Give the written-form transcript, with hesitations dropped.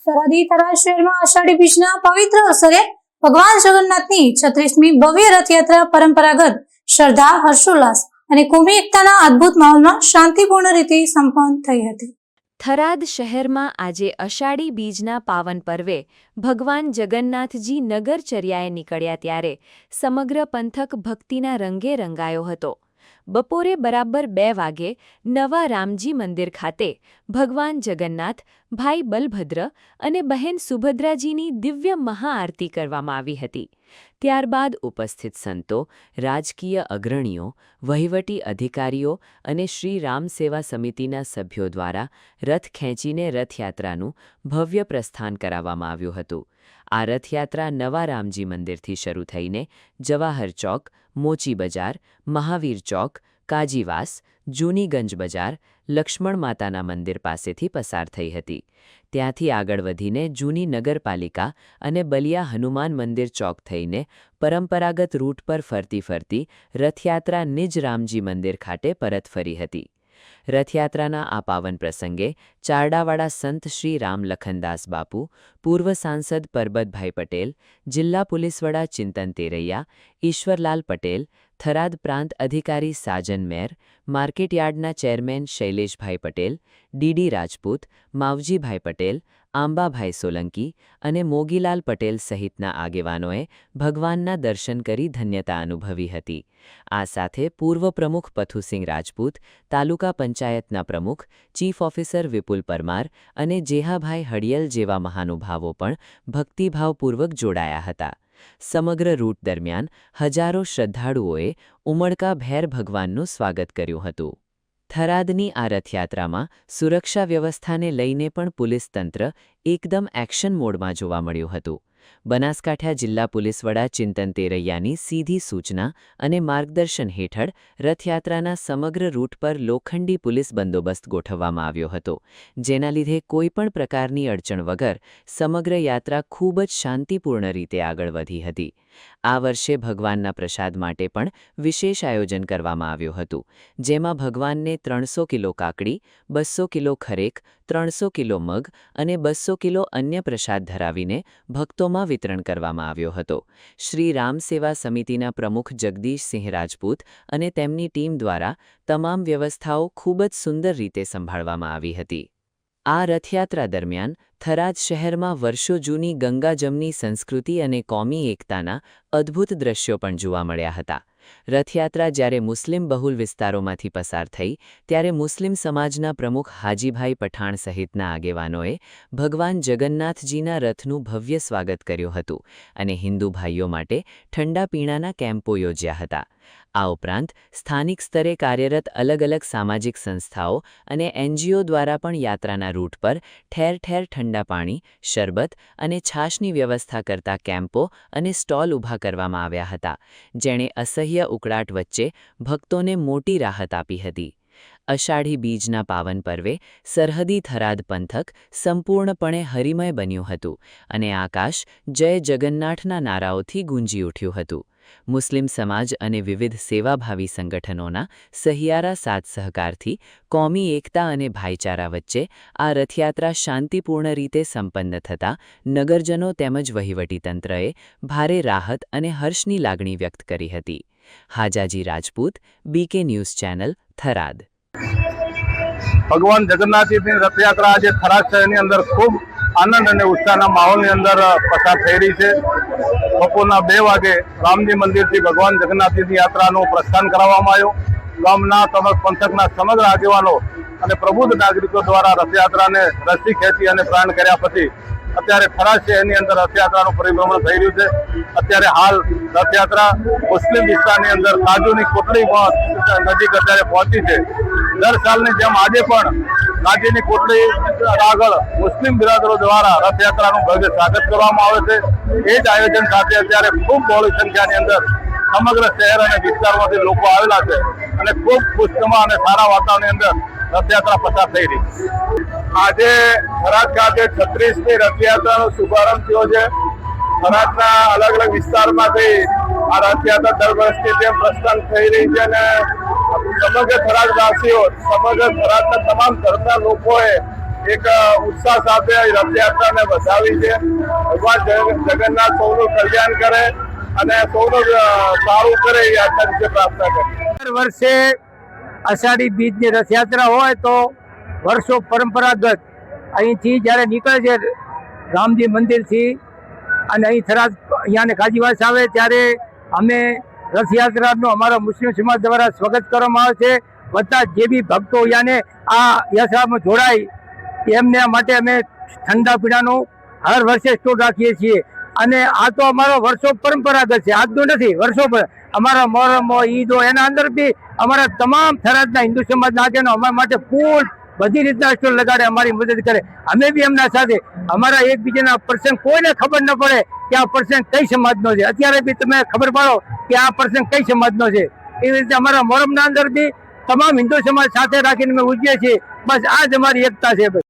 સરહદી થરાદ શહેરમાં આષાઢી બીજના પવિત્ર અવસરે ભગવાન જગન્નાથની 36મી ભવ્ય રથયાત્રા પરંપરાગત શ્રદ્ધા, હર્ષોલ્લાસ અને કોમી એકતાના અદ્ભુત માહોલમાં શાંતિપૂર્ણ રીતે સંપન્ન થઈ હતી. થરાદ શહેરમાં આજે અષાઢી બીજના પાવન પર્વે ભગવાન જગન્નાથજી નગરચર્યાએ નીકળ્યા ત્યારે સમગ્ર પંથક ભક્તિના રંગે રંગાયો હતો. બપોરે બરાબર 2 વાગે નવા રામજી મંદિર ખાતે ભગવાન જગન્નાથ, ભાઈ બલભદ્ર અને બહેન સુભદ્રાજીની દિવ્ય મહાઆરતી કરવામાં આવી હતી. ત્યારબાદ ઉપસ્થિત સંતો, રાજકીય અગ્રણીઓ, વહીવટી અધિકારીઓ અને શ્રી રામ સેવા સમિતિના સભ્યો દ્વારા રથ ખેંચીને રથયાત્રાનું ભવ્ય પ્રસ્થાન કરાવવામાં આવ્યું હતું. આ રથયાત્રા નવા રામજી મંદિરથી શરૂ થઈને જવાહર ચોક, મોચી બજાર, મહાવીર ચોક, કાજીવાસ, જૂની ગંજ બજાર, લક્ષ્મણ માતાના મંદિર પાસેથી પસાર થઈ હતી. ત્યાંથી આગળ વધીને જૂની નગરપાલિકા અને બલિયા હનુમાન મંદિર ચોક થઈને પરંપરાગત રૂટ પર ફરતી રથયાત્રા નિજ રામજી મંદિર ખાતે પરત ફરી હતી. રથયાત્રાના આ પાવન પ્રસંગે ચારડાવાડા સંત શ્રી રામ લખનદાસ બાપુ, પૂર્વ સાંસદ પરબતભાઈ પટેલ, જિલ્લા પોલીસ વડા ચિંતન તેરૈયા, ઈશ્વરલાલ પટેલ, થરાદ પ્રાંત અધિકારી સાજન મેર, માર્કેટયાર્ડના ચેરમેન શૈલેષભાઈ પટેલ, ડીડી રાજપૂત, માવજીભાઈ પટેલ, આંબાભાઈ સોલંકી અને મોગીલાલ પટેલ સહિતના આગેવાનોએ ભગવાનના દર્શન કરી ધન્યતા અનુભવી હતી. આ સાથે પૂર્વ પ્રમુખ પથુસિંહ રાજપૂત, તાલુકા પંચાયતના પ્રમુખ, ચીફ ઓફિસર વિપુલ પરમાર અને જેહાભાઈ હડિયલ જેવા મહાનુભાવો પણ ભક્તિભાવપૂર્વક જોડાયા હતા. સમગ્ર રૂટ દરમિયાન હજારો શ્રદ્ધાળુઓએ ઉમળકાભેર ભગવાનનું સ્વાગત કર્યું હતું. થરાદની આ રથયાત્રામાં સુરક્ષા વ્યવસ્થાને લઈને પણ પોલીસ તંત્ર એકદમ એક્શન મોડમાં જોવા મળ્યું હતું. બનાસકાંઠા જિલ્લા પોલીસ વડા ચિંતન તેરૈયાની સીધી સૂચના અને માર્ગદર્શન હેઠળ રથયાત્રાના સમગ્ર રૂટ પર લોખંડી પોલીસ બંદોબસ્ત ગોઠવવામાં આવ્યો હતો, જેના લીધે કોઈપણ પ્રકારની અડચણ વગર સમગ્ર યાત્રા ખૂબ જ શાંતિપૂર્ણ રીતે આગળ વધી હતી. આ વર્ષે ભગવાનના પ્રસાદ માટે પણ વિશેષ આયોજન કરવામાં આવ્યું હતું, જેમાં ભગવાનને 300 કિલો કાકડી, 200 કિલો ખરેક, 300 કિલો મગ અને 200 કિલો અન્ય પ્રસાદ ધરાવીને ભક્તોમાં વિતરણ કરવામાં આવ્યો હતો. શ્રી રામ સેવા સમિતિના પ્રમુખ જગદીશસિંહ રાજપૂત અને તેમની ટીમ દ્વારા તમામ વ્યવસ્થાઓ ખૂબ જ સુંદર રીતે સંભાળવામાં આવી હતી. આ રથયાત્રા દરમિયાન થરાદ શહેરમાં વર્ષો જૂની ગંગાજમની સંસ્કૃતિ અને કોમી એકતાના અદ્ભુત દ્રશ્યો પણ જોવા મળ્યા હતા. રથયાત્રા જ્યારે મુસ્લિમ બહુલ વિસ્તારોમાંથી પસાર થઈ ત્યારે મુસ્લિમ સમાજના પ્રમુખ હાજીભાઈ પઠાણ સહિતના આગેવાનોએ ભગવાન જગન્નાથજીના રથનું ભવ્ય સ્વાગત કર્યું હતું અને હિન્દુ ભાઈઓ માટે ઠંડા પીણાના કેમ્પો યોજ્યા હતા. આ ઉપરાંત સ્થાનિક સ્તરે કાર્યરત અલગ સામાજિક સંસ્થાઓ અને એનજીઓ દ્વારા પણ યાત્રાના રૂટ પર ઠેર ઠેર ઠંડા પાણી, શરબત અને છાશની વ્યવસ્થા કરતા કેમ્પો અને સ્ટોલ ઊભા કરવામાં આવ્યા હતા, જેણે અસહ્ય ઉકળાટ વચ્ચે ભક્તોને મોટી રાહત આપી હતી. અષાઢી બીજના પાવન પર્વે સરહદી થરાદ પંથક સંપૂર્ણપણે હરિમય બન્યું હતું અને આકાશ જય જગન્નાથના નારાઓથી ગુંજી ઉઠ્યું હતું. મુસ્લિમ સમાજ અને વિવિધ સેવાભાવી સંગઠનોના સહિયારા સાથ સહકારથી કોમી એકતા અને ભાઈચારા વચ્ચે આ રથયાત્રા શાંતિપૂર્ણ રીતે સંપન્ન થતાં નગરજનો તેમજ વહીવટીતંત્રએ ભારે રાહત અને હર્ષની લાગણી વ્યક્ત કરી હતી. Hajaji Rajput, BK news channel, Tharad. ભગવાન જગન્નાથજીની રથયાત્રા આજે થરાદ શહેરની અંદર ખૂબ આનંદ અને ઉત્સાહના માહોલની અંદર પસાર થઈ રહી છે. બપોરના 2 વાગે રામજી મંદિરથી ભગવાન જગન્નાથજીની યાત્રાનું પ્રસ્થાન કરાવવામાં આવ્યું. ગામના તેમજ પંથકના સમગ્ર આગેવાનો અને પ્રબુદ્ધ નાગરિકો દ્વારા રથયાત્રાને રસ્સી ખેંચી અને પ્રયાણ કર્યા પછી અત્યારે થરાદ શહેરની અંદર રથયાત્રાનું પરિભ્રમણ થઈ રહ્યું છે. અત્યારે હાલ રથયાત્રા મુસ્લિમ વિસ્તારની અંદર કાજુની કોટડીમાં નજીક અત્યારે પહોંચી છે. દર સાલની જેમ આજે પણ કાજુની કોટડી આગળ મુસ્લિમ બિરાદરો દ્વારા રથયાત્રાનું ભવ્ય સ્વાગત કરવામાં આવે છે. એ જ આયોજન સાથે અત્યારે ખૂબ બહોળી સંખ્યાની અંદર સમગ્ર શહેર અને વિસ્તારમાંથી લોકો આવેલા છે અને ખૂબ ખુશનુમા અને સારા વાતાવરણની અંદર રથયાત્રા પસાર થઈ રહી છે. આજે થરાદ ખાતે 36મી રથયાત્રાનો શુભારંભ થયો છે. થરાદના અલગ વિસ્તારમાંથી આ રથયાત્રા દર વર્ષની જેમ પ્રસ્થાન થઈ રહી છે અને સમગ્ર થરાદવાસીઓ, સમગ્ર થરાદના તમામ ધર્મના લોકોએ એક ઉત્સાહ સાથે રથયાત્રાને વધાવી છે. ભગવાન જગન્નાથ સૌનું કલ્યાણ કરે અને સૌનું સારું કરે એ આજના દિવસે પ્રાર્થના કરીએ. દર વર્ષે અષાઢી બીજની રથયાત્રા હોય તો વર્ષો પરંપરાગત અહીંથી જ્યારે નીકળે છે રામજી મંદિરથી અને અહીં થરાદ અહીંયાને કાજીવાસ આવે ત્યારે અમે રથયાત્રાનું અમારા મુસ્લિમ સમાજ દ્વારા સ્વાગત કરવામાં આવે છે. બધા જે બી ભક્તો અહીંયાને આ યાત્રામાં જોડાય એમને માટે અમે ઠંડા પીણાનું હર વર્ષે સ્ટોર રાખીએ છીએ. અને આ તો અમારો વર્ષો પરંપરાગત છે, આજનું નથી, વર્ષો પર અમારા મોહરમ હોય, ઈદ હોય, એના અંદર બી અમારા તમામ થરાદના હિન્દુ સમાજના આગેવાનો અમારા માટે ફૂલ બધી રીતના સ્ટોલ લગાડે, અમારી મદદ કરે. અમે બી એમના સાથે અમારા એકબીજાના પ્રસંગ કોઈને ખબર ન પડે કે આ પ્રસંગ કઈ સમાજનો છે. અત્યારે બી તમે ખબર પાડો કે આ પ્રસંગ કઈ સમાજનો છે. એવી રીતે અમારા મોહરમના અંદર બી તમામ હિન્દુ સમાજ સાથે રાખીને અમે ઉજવીએ છીએ. બસ આ જ અમારી એકતા છે.